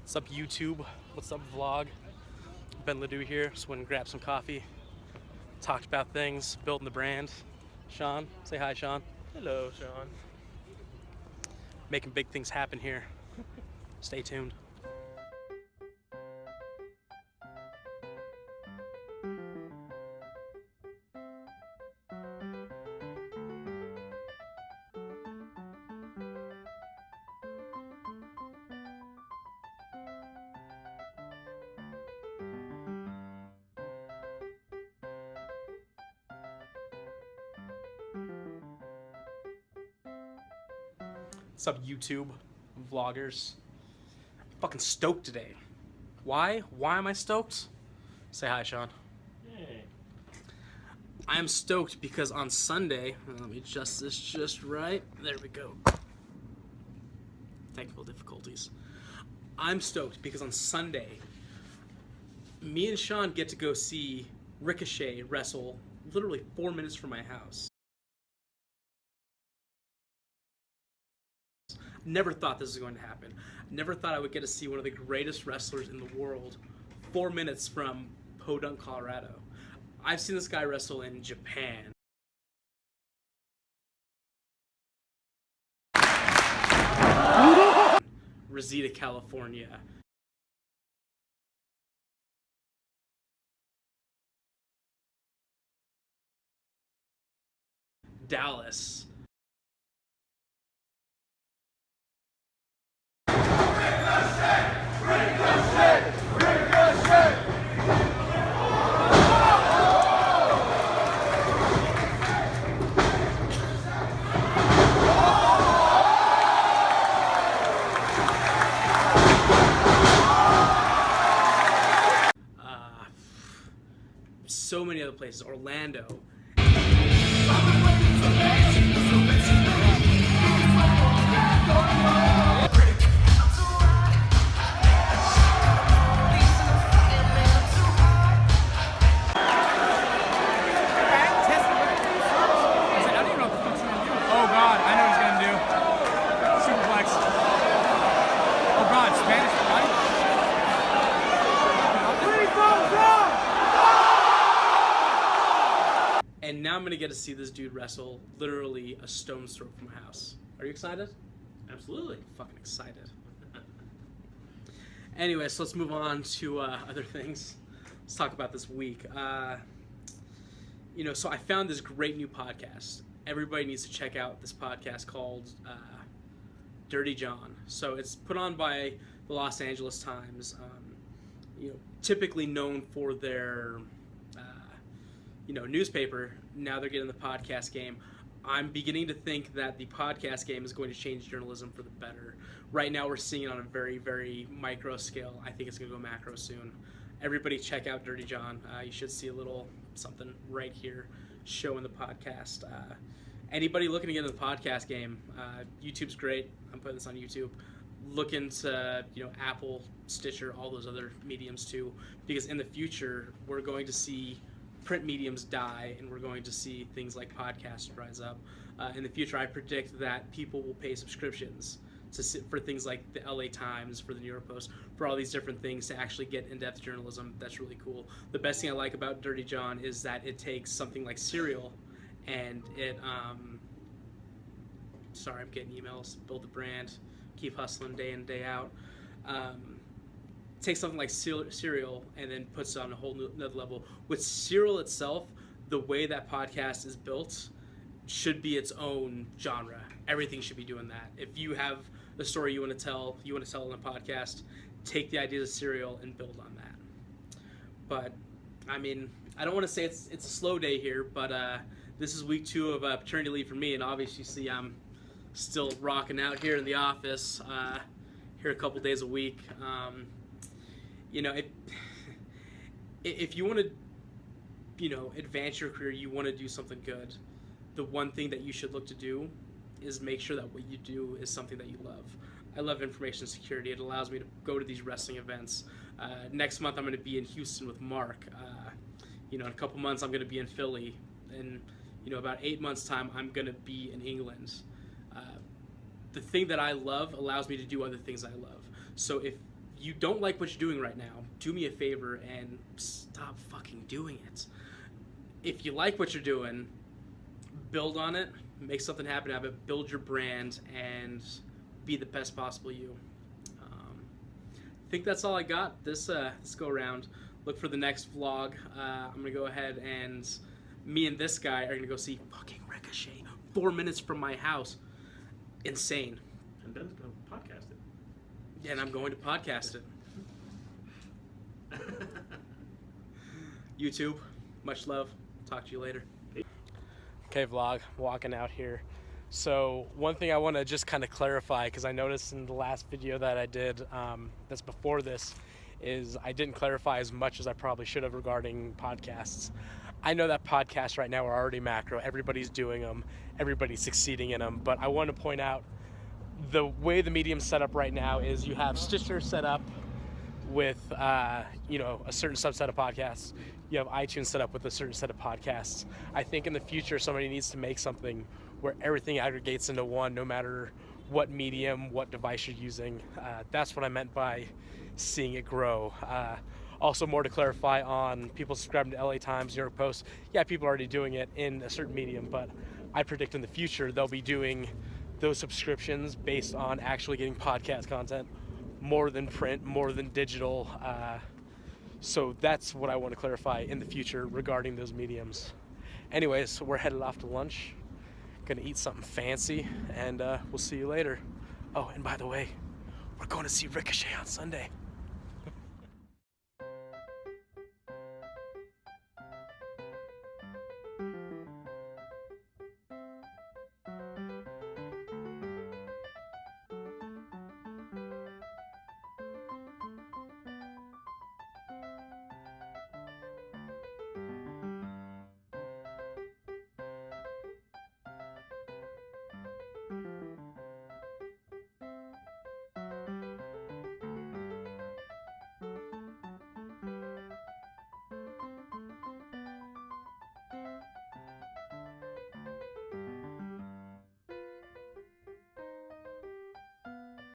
What's up, YouTube? What's up, vlog? Ben Ledoux here. Just went and grabbed some coffee. Talked about things, building the brand. Sean, say hi, Sean. Hello, Sean. Making big things happen here. Stay tuned. What's up, YouTube vloggers? I'm fucking stoked today. Why? Why am I stoked? Say hi, Sean. Yay. I am stoked because on Sunday, let me adjust this just right. There we go. Technical difficulties. I'm stoked because on Sunday, me and Sean get to go see Ricochet wrestle literally 4 minutes from my house. Never thought this was going to happen. Never thought I would get to see one of the greatest wrestlers in the world 4 minutes from Podunk, Colorado. I've seen this guy wrestle in Japan. Reseda, California. Dallas. So many other places. Orlando. And now I'm going to get to see this dude wrestle literally a stone's throw from my house. Are you excited? Absolutely. Fucking excited. Anyway, so let's move on to other things. Let's talk about this week. So I found this great new podcast. Everybody needs to check out this podcast called Dirty John. So it's put on by the Los Angeles Times. Typically known for their newspaper. Now they're getting the podcast game. I'm beginning to think that the podcast game is going to change journalism for the better. Right now we're seeing it on a very, very micro scale. I think it's going to go macro soon. Everybody check out Dirty John. You should see a little something right here showing the podcast. Anybody looking to get into the podcast game, YouTube's great. I'm putting this on YouTube. Look into Apple, Stitcher, all those other mediums too, because in the future we're going to see print mediums die, and we're going to see things like podcasts rise up. In the future, I predict that people will pay subscriptions for things like the LA Times, for the New York Post, for all these different things to actually get in-depth journalism. That's really cool. The best thing I like about Dirty John is that it takes something like Serial, and it, sorry, I'm getting emails, build the brand, keep hustling day in, day out. Takes something like Serial and then puts it on a whole another level. With Serial itself, the way that podcast is built should be its own genre. Everything should be doing that. If you have a story you want to tell in a podcast, take the ideas of Serial and build on that. But I mean, I don't want to say it's a slow day here, but this is week 2 of paternity leave for me, and obviously you see I'm still rocking out here in the office, here a couple days a week. If you want to, advance your career, you want to do something good, the one thing that you should look to do is make sure that what you do is something that you love. I love information security. It allows me to go to these wrestling events. Next month, I'm going to be in Houston with Mark. In a couple months, I'm going to be in Philly. In, about 8 months' time, I'm going to be in England. The thing that I love allows me to do other things I love. So if you don't like what you're doing right now, do me a favor and stop fucking doing it. If you like what you're doing, build on it, make something happen out of it, build your brand, and be the best possible you. I think that's all I got this go around. Look for the next vlog. I'm gonna go ahead and me and this guy are gonna go see fucking Ricochet 4 minutes from my house. Insane. And Ben's going to podcast it. Yeah, and I'm going to podcast it. YouTube, much love. Talk to you later. Okay, vlog, walking out here. So one thing I want to just kind of clarify, because I noticed in the last video that I did that's before this, is I didn't clarify as much as I probably should have regarding podcasts. I know that podcasts right now are already macro. Everybody's doing them. Everybody's succeeding in them. But I want to point out the way the medium's set up right now is you have Stitcher set up with, a certain subset of podcasts. You have iTunes set up with a certain set of podcasts. I think in the future, somebody needs to make something where everything aggregates into one, no matter what medium, what device you're using. That's what I meant by seeing it grow. Also, more to clarify on people subscribing to LA Times, New York Post. Yeah, people are already doing it in a certain medium, but I predict in the future they'll be doing those subscriptions based on actually getting podcast content more than print, more than digital. So that's what I want to clarify in the future regarding those mediums. Anyways, we're headed off to lunch. Gonna eat something fancy, and we'll see you later. Oh, and by the way, we're going to see Ricochet on Sunday.